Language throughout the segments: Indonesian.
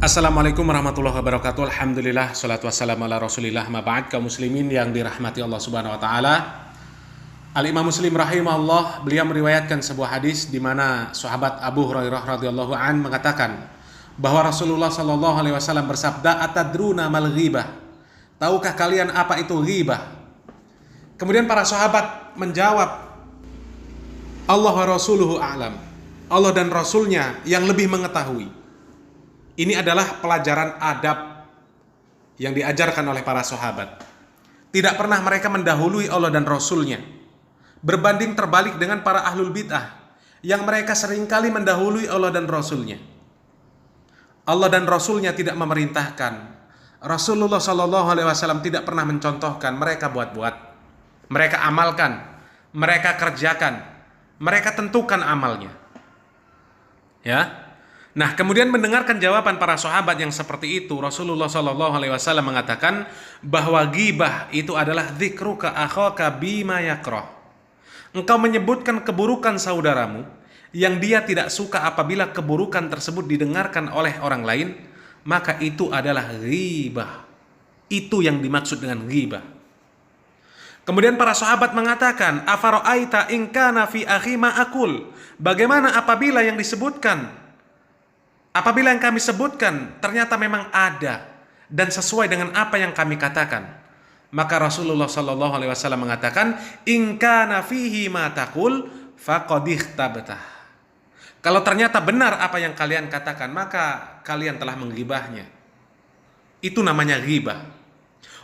Assalamualaikum warahmatullahi wabarakatuh. Alhamdulillah, salatu wassalamu ala rasulillah, ma ba'd. Kaum muslimin yang dirahmati Allah subhanahu wa ta'ala, Al-Imam Muslim rahimahullah, beliau meriwayatkan sebuah hadis di mana sahabat Abu Hurairah radhiyallahu an mengatakan bahwa Rasulullah sallallahu alaihi wasallam bersabda, "Atadruna mal ghibah?" Tahukah kalian apa itu ghibah? Kemudian para sahabat menjawab, Allah wa rasuluhu a'lam. Allah dan Rasulnya yang lebih mengetahui. Ini adalah pelajaran adab yang diajarkan oleh para sahabat. Tidak pernah mereka mendahului Allah dan Rasulnya. Berbanding terbalik dengan para ahlul bid'ah yang mereka seringkali mendahului Allah dan Rasulnya. Allah dan Rasulnya tidak memerintahkan. Rasulullah SAW tidak pernah mencontohkan. Mereka buat-buat. Mereka amalkan. Mereka kerjakan. Mereka tentukan amalnya. Ya. Nah, kemudian mendengarkan jawaban para sahabat yang seperti itu, Rasulullah SAW mengatakan bahwa ghibah itu adalah dzikruka akhaka bima yakrah. Engkau menyebutkan keburukan saudaramu yang dia tidak suka apabila keburukan tersebut didengarkan oleh orang lain, maka itu adalah ghibah. Itu yang dimaksud dengan ghibah. Kemudian para sahabat mengatakan, afara'aita in kana fi akhi ma aqul? Bagaimana apabila yang disebutkan, apabila yang kami sebutkan ternyata memang ada dan sesuai dengan apa yang kami katakan? Maka Rasulullah SAW mengatakan, in kana fihi ma taqul faqad ikhtabtah. Kalau ternyata benar apa yang kalian katakan, maka kalian telah menggibahnya. Itu namanya ghibah.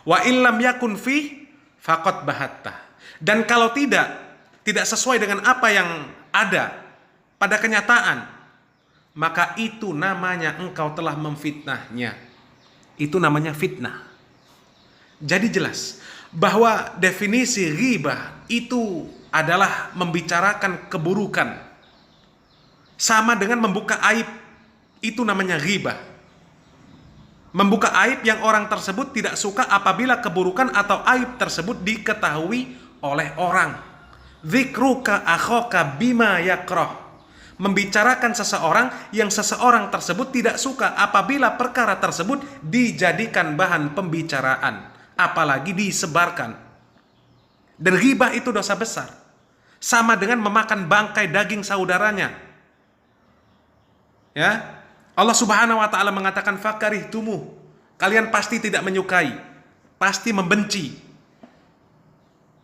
Wa illam yakun fi faqad bahattah. Dan kalau tidak sesuai dengan apa yang ada pada kenyataan, maka itu namanya engkau telah memfitnahnya. Itu namanya fitnah. Jadi jelas bahwa definisi ghibah itu adalah membicarakan keburukan. Sama dengan membuka aib. Itu namanya ghibah. Membuka aib yang orang tersebut tidak suka apabila keburukan atau aib tersebut diketahui oleh orang. Dzikruka akhaka bima yakrah. Membicarakan seseorang yang seseorang tersebut tidak suka apabila perkara tersebut dijadikan bahan pembicaraan, apalagi disebarkan. Dan ghibah itu dosa besar, sama dengan memakan bangkai daging saudaranya. Ya, Allah Subhanahu wa taala mengatakan fakarihtumu, kalian pasti tidak menyukai, pasti membenci.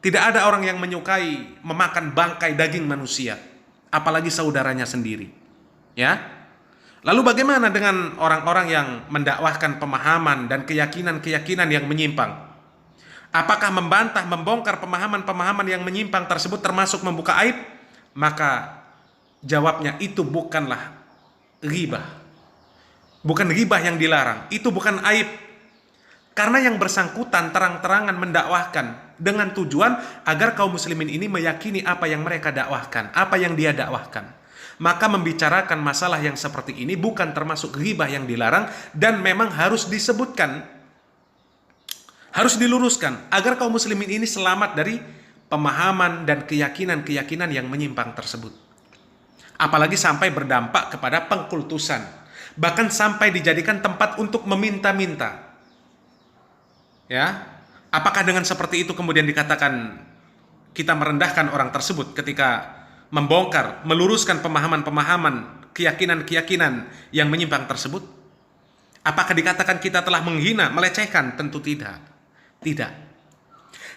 Tidak ada orang yang menyukai memakan bangkai daging manusia, apalagi saudaranya sendiri. Ya. Lalu bagaimana dengan orang-orang yang mendakwahkan pemahaman dan keyakinan-keyakinan yang menyimpang? Apakah membantah, membongkar pemahaman-pemahaman yang menyimpang tersebut termasuk membuka aib? Maka jawabnya itu bukanlah ghibah. Bukan ghibah yang dilarang, itu bukan aib. Karena yang bersangkutan terang-terangan mendakwahkan dengan tujuan agar kaum muslimin ini meyakini apa yang mereka dakwahkan, apa yang dia dakwahkan. Maka membicarakan masalah yang seperti ini bukan termasuk ghibah yang dilarang dan memang harus disebutkan, harus diluruskan agar kaum muslimin ini selamat dari pemahaman dan keyakinan-keyakinan yang menyimpang tersebut. Apalagi sampai berdampak kepada pengkultusan, bahkan sampai dijadikan tempat untuk meminta-minta. Ya, apakah dengan seperti itu kemudian dikatakan kita merendahkan orang tersebut ketika membongkar, meluruskan pemahaman-pemahaman, keyakinan-keyakinan yang menyimpang tersebut? Apakah dikatakan kita telah menghina, melecehkan? Tentu tidak. Tidak.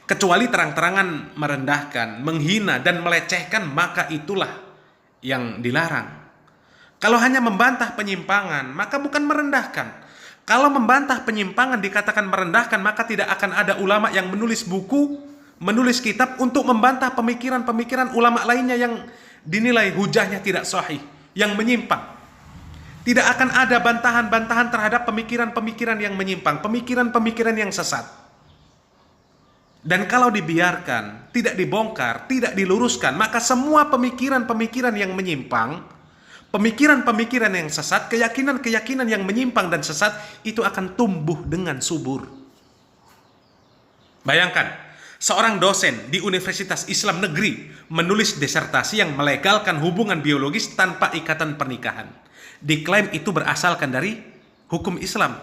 Kecuali terang-terangan merendahkan, menghina dan melecehkan, maka itulah yang dilarang. Kalau hanya membantah penyimpangan, maka bukan merendahkan. Kalau membantah penyimpangan dikatakan merendahkan, maka tidak akan ada ulama yang menulis buku, menulis kitab untuk membantah pemikiran-pemikiran ulama lainnya yang dinilai hujahnya tidak sahih, yang menyimpang. Tidak akan ada bantahan-bantahan terhadap pemikiran-pemikiran yang menyimpang, pemikiran-pemikiran yang sesat. Dan kalau dibiarkan, tidak dibongkar, tidak diluruskan, maka semua pemikiran-pemikiran yang menyimpang, pemikiran-pemikiran yang sesat, keyakinan-keyakinan yang menyimpang dan sesat itu akan tumbuh dengan subur. Bayangkan, seorang dosen di Universitas Islam Negeri menulis disertasi yang melegalkan hubungan biologis tanpa ikatan pernikahan. Diklaim itu berasalkan dari hukum Islam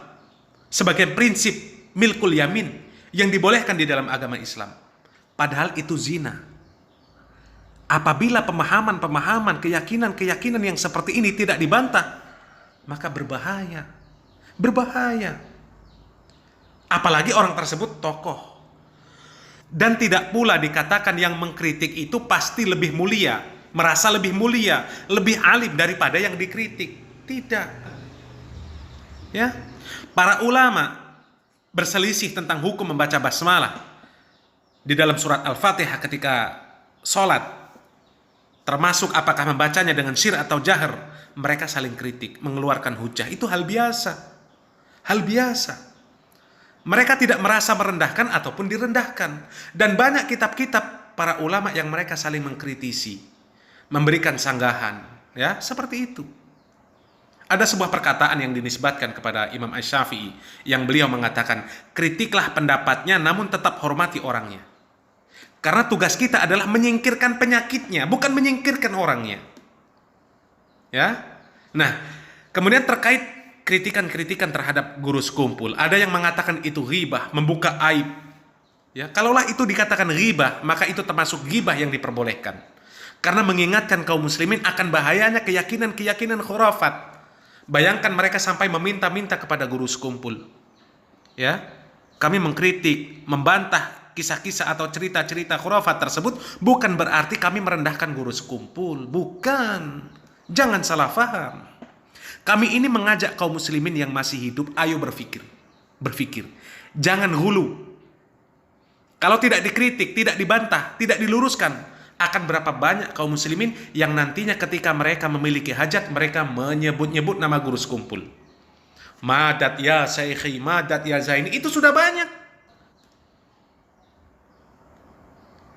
sebagai prinsip milkul yamin yang dibolehkan di dalam agama Islam. Padahal itu zina. Apabila pemahaman-pemahaman, keyakinan-keyakinan yang seperti ini tidak dibantah, maka berbahaya. Berbahaya. Apalagi orang tersebut tokoh. Dan tidak pula dikatakan yang mengkritik itu pasti lebih mulia, merasa lebih mulia, lebih alim daripada yang dikritik. Tidak. Ya. Para ulama berselisih tentang hukum membaca basmalah di dalam surat Al-Fatihah ketika sholat, termasuk apakah membacanya dengan syir atau jahar. Mereka saling kritik, mengeluarkan hujah. Itu hal biasa. Hal biasa. Mereka tidak merasa merendahkan ataupun direndahkan. Dan banyak kitab-kitab para ulama yang mereka saling mengkritisi, memberikan sanggahan, ya, seperti itu. Ada sebuah perkataan yang dinisbatkan kepada Imam Asy-Syafi'i yang beliau mengatakan, kritiklah pendapatnya namun tetap hormati orangnya. Karena tugas kita adalah menyingkirkan penyakitnya, bukan menyingkirkan orangnya. Ya. Nah, kemudian terkait kritikan-kritikan terhadap guru sekumpul, ada yang mengatakan itu ghibah, membuka aib. Ya, kalaulah itu dikatakan ghibah, maka itu termasuk ghibah yang diperbolehkan. Karena mengingatkan kaum muslimin akan bahayanya keyakinan-keyakinan khurafat. Bayangkan mereka sampai meminta-minta kepada guru sekumpul. Ya, kami mengkritik, membantah kisah-kisah atau cerita-cerita khurafat tersebut, bukan berarti kami merendahkan guru sekumpul, bukan. Jangan salah faham. Kami ini mengajak kaum muslimin yang masih hidup, ayo berpikir. Berpikir. Jangan hulu. Kalau tidak dikritik, tidak dibantah, tidak diluruskan, akan berapa banyak kaum muslimin yang nantinya ketika mereka memiliki hajat, mereka menyebut-nyebut nama guru sekumpul. Madat ya Syekhi, madat ya Zaini, itu sudah banyak.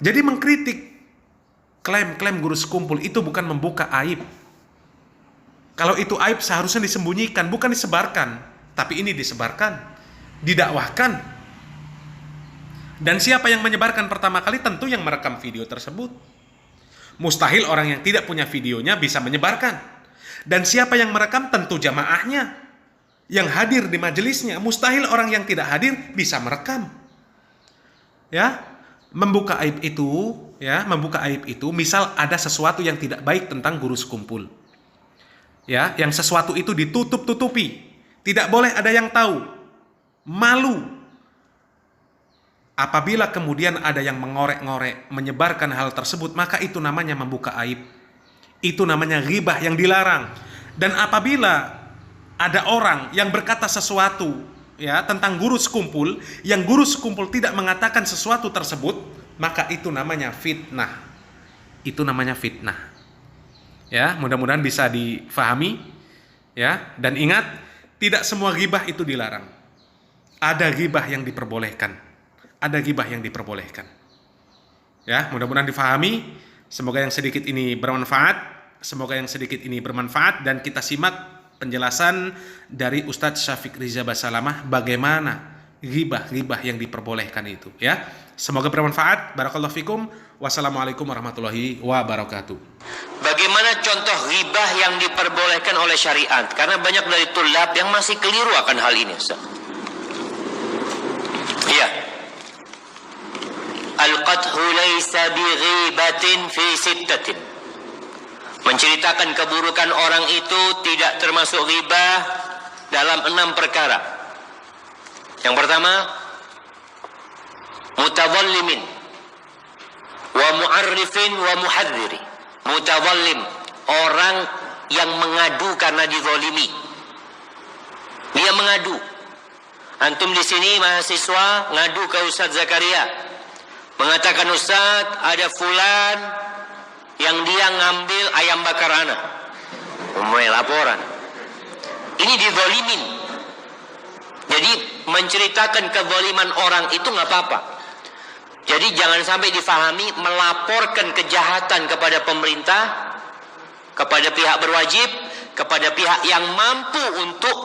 Jadi mengkritik klaim-klaim guru sekumpul itu bukan membuka aib. Kalau itu aib seharusnya disembunyikan, bukan disebarkan. Tapi ini disebarkan, didakwahkan. Dan siapa yang menyebarkan pertama kali? Tentu yang merekam video tersebut. Mustahil orang yang tidak punya videonya bisa menyebarkan. Dan siapa yang merekam? Tentu jamaahnya yang hadir di majelisnya. Mustahil orang yang tidak hadir bisa merekam. Ya, membuka aib itu, misal ada sesuatu yang tidak baik tentang guru sekumpul. Ya, yang sesuatu itu ditutup-tutupi, tidak boleh ada yang tahu, malu. Apabila kemudian ada yang mengorek-ngorek, menyebarkan hal tersebut, maka itu namanya membuka aib. Itu namanya ghibah yang dilarang. Dan apabila ada orang yang berkata sesuatu, ya, tentang guru sekumpul, yang guru sekumpul tidak mengatakan sesuatu tersebut, maka itu namanya fitnah. Itu namanya fitnah. Ya, mudah-mudahan bisa difahami, ya. Dan ingat, tidak semua ghibah itu dilarang. Ada ghibah yang diperbolehkan. Ada ghibah yang diperbolehkan. Ya, mudah-mudahan difahami. Semoga yang sedikit ini bermanfaat. Semoga yang sedikit ini bermanfaat dan kita simak penjelasan dari Ustadz Syafiq Riza Basalamah bagaimana ghibah-ghibah yang diperbolehkan itu, ya. Semoga bermanfaat. Barakallahu fikum. Wassalamualaikum warahmatullahi wabarakatuh. Bagaimana contoh ghibah yang diperbolehkan oleh syariat? Karena banyak dari tulab yang masih keliru akan hal ini, Ustaz. Iya. Al-qathu laysa bighibatin fi sittatin. Menceritakan keburukan orang itu tidak termasuk ghibah dalam 6 perkara. Yang pertama, mutadhallimin wa mu'arrifin wa muhadziri. Mutadhallim, orang yang mengadu karena dizalimi. Dia mengadu. Antum di sini mahasiswa ngadu ke Ustaz Zakaria, mengatakan, Ustaz, ada fulan yang dia ngambil ayam bakar anak. Mulai laporan. Ini dizalimin. Jadi menceritakan kezaliman orang itu nggak apa-apa. Jadi jangan sampai difahami melaporkan kejahatan kepada pemerintah, kepada pihak berwajib, kepada pihak yang mampu untuk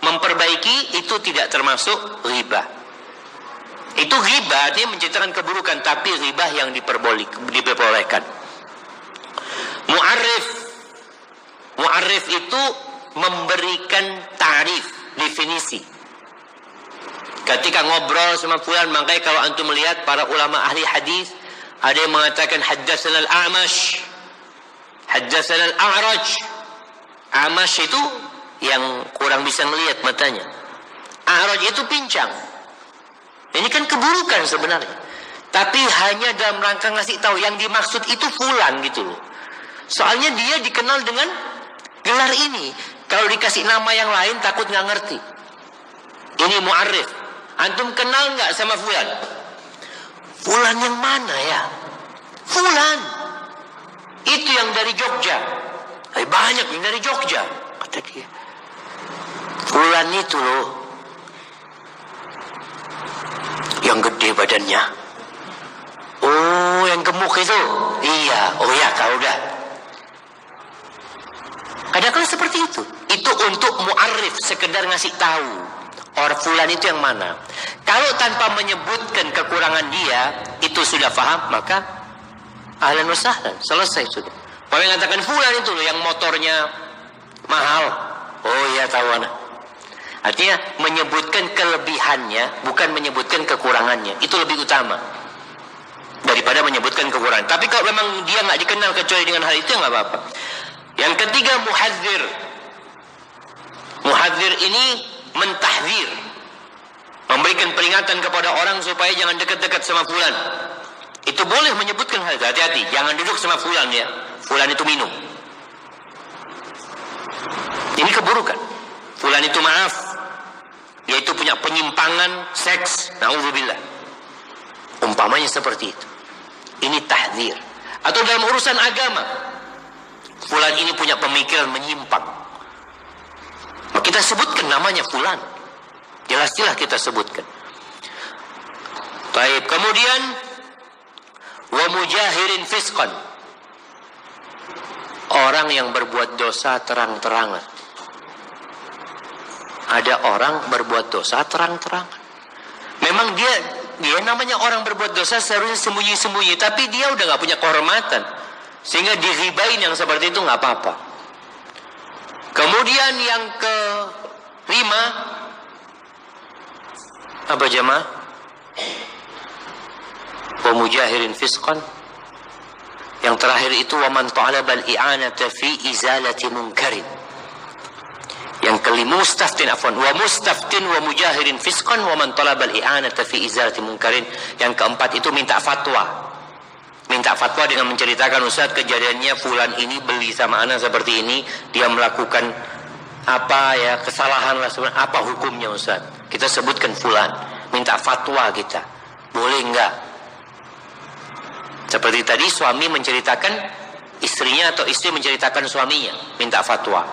memperbaiki, itu tidak termasuk ghibah. Itu ghibah, dia menceritakan keburukan, tapi ghibah yang diperbolehkan. Mu'arrif itu memberikan ta'rif, definisi. Ketika ngobrol sama fulan, makanya kalau antum melihat para ulama ahli hadis, ada yang mengatakan haddatsana al-A'mash, haddatsana al-A'raj. A'mash itu yang kurang bisa melihat matanya. A'raj itu pincang. Ini kan keburukan sebenarnya. Tapi hanya dalam rangka ngasih tahu yang dimaksud itu fulan gitu loh. Soalnya dia dikenal dengan gelar ini. Kalau dikasih nama yang lain takut nggak ngerti. Ini mu'arif. Antum kenal nggak sama fulan? Fulan yang mana ya? Fulan. Itu yang dari Jogja. Banyak yang dari Jogja. Kata dia. Fulan itu loh. Yang gede badannya. Oh, yang gemuk itu. Iya. Oh ya, tahu dah. Kadang-kadang seperti itu. Itu untuk mu'arif, sekedar ngasih tahu. Orang fulan itu yang mana. Kalau tanpa menyebutkan kekurangan dia, itu sudah paham, maka ahlan wa sahlan, selesai sudah. Kalau mengatakan fulan itu loh yang motornya mahal. Oh iya, tahu anak. Artinya menyebutkan kelebihannya, bukan menyebutkan kekurangannya. Itu lebih utama daripada menyebutkan kekurangan. Tapi kalau memang dia nggak dikenal kecuali dengan hal itu, nggak apa-apa. Yang ketiga, muhadzir. Muhadzir ini mentahdzir, memberikan peringatan kepada orang supaya jangan dekat-dekat sama fulan. Itu boleh menyebutkan hal itu. Hati-hati, jangan duduk sama fulan ya. Fulan itu minum. Ini keburukan. Fulan itu maaf, dia itu punya penyimpangan seks. Na'udzubillah. Umpamanya seperti itu. Ini tahdzir. Atau dalam urusan agama, fulan ini punya pemikiran menyimpang. Kita sebutkan namanya fulan. Jelas-jelas kita sebutkan. Baik, kemudian wa mujahirin fisqan. Orang yang berbuat dosa terang-terangan. Ada orang berbuat dosa terang-terangan. Memang dia namanya orang berbuat dosa seharusnya sembunyi-sembunyi, tapi dia udah gak punya kehormatan, sehingga diribain yang seperti itu gak apa-apa. Kemudian yang kelima, apa jemaah? Wa mujahirin fisqan. Yang terakhir itu wa man talabal i'anata fi izalati munkarin. Yang kelima wa mustaftin wa mujahirin fisqan wa man talabal i'anata fi izalati munkarin. Yang keempat itu minta fatwa. Minta fatwa dengan menceritakan, Ustaz, kejadiannya fulan ini beli sama anak seperti ini, dia melakukan apa ya, kesalahan lah sebenarnya, apa hukumnya Ustaz? Kita sebutkan fulan, minta fatwa kita. Boleh enggak? Seperti tadi suami menceritakan istrinya atau istri menceritakan suaminya, minta fatwa.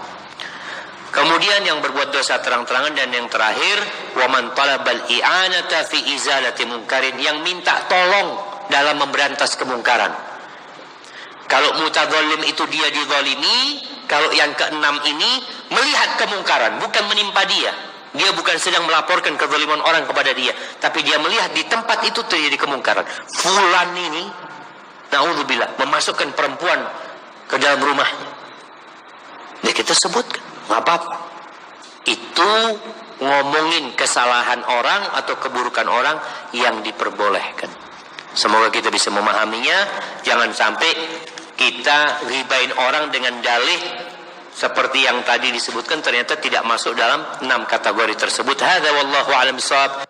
Kemudian yang berbuat dosa terang-terangan, dan yang terakhir wa man talabal i'anata fi izalati munkarin, yang minta tolong dalam memberantas kemungkaran. Kalau mutadzalim itu dia dizalimi, kalau yang keenam ini melihat kemungkaran, bukan menimpa dia. Dia bukan sedang melaporkan kezaliman orang kepada dia, tapi dia melihat di tempat itu terjadi kemungkaran. Fulan ini, na'udzubillah, memasukkan perempuan ke dalam rumahnya. Ya kita sebutkan, nggak apa-apa. Itu ngomongin kesalahan orang atau keburukan orang yang diperbolehkan. Semoga kita bisa memahaminya. Jangan sampai kita ribain orang dengan dalih seperti yang tadi disebutkan, ternyata tidak masuk dalam 6 kategori tersebut. Hadza wallahu a'lam bishawab.